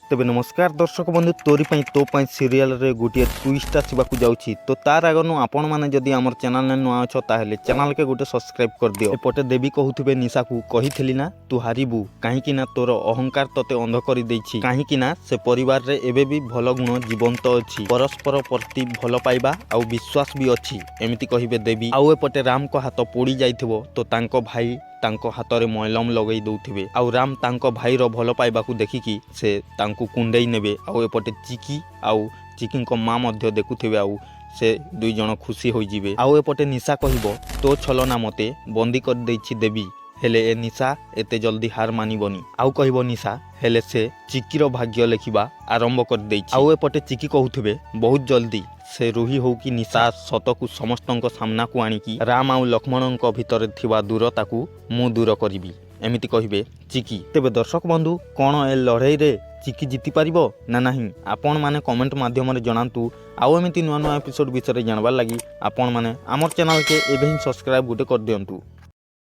तेबे नमस्कार दर्शक बंधु तोरी तो सीरियल रे गोटे ट्विस्ट आसवाक जाऊँगी तो तार आगनु आपण मैंने जदि आम चैनल ने नुआ अच्छ ताहेले चैनल के गोटे सब्सक्राइब कर दियो। एपटे देवी कहूथिबे निशा को कही ना तू हारिबू कहीं ना तोर अहंकार तते अंध कर देछि कहीं ना से परिवार रे एबे भी भल गुण जीवंत अच्छी परस्पर प्रति भल पाइबा आउ विश्वास भी अच्छी एमती कहिबे देवी। आउ एपटे राम को हाथ पोड़ी जाइथिबो तो तांको भाई तांको हाथ रे मलम लगई दउथिबे आउ राम तांको भाई रो भल पाइबाकू देखिकी से तांको कुंडई नेबे आउ एपटे चिकी आउ चिकी को माँ मध्य देखुथिबे आउ से दुई जन खुशी होई जिवे। आउ एपटे निशा कहिबो तो छलना मते बंदी कर देछि देवी हेले ए निशा एते जल्दी हार मानिबनी। आउ कहिबो निशा हेले से चिकीर भाग्य लेखिबा आरंभ कर देछि। आउ एपटे चिकी कहूथिबे बहुत जल्दी से रुही हो कि निशा सतकू समस्तଙ୍କ सामना को आनिकी राम आउ लक्ष्मणଙ୍କ भितर थिबा दूरता को मु दूर करिबी एमिति कहिबे चिकी। तेबे दर्शक बंधु कोन ए लड़ाई रे चिकी जीति पारिबो ना नहीं आपण माने कमेंट माध्यम रे जणांतु। आउ एमिति नुआ नुआ एपिसोड विषय जानबार लगी आपण माने हमर चैनल के एबे ही सब्सक्राइब गुटे कर दियंतु।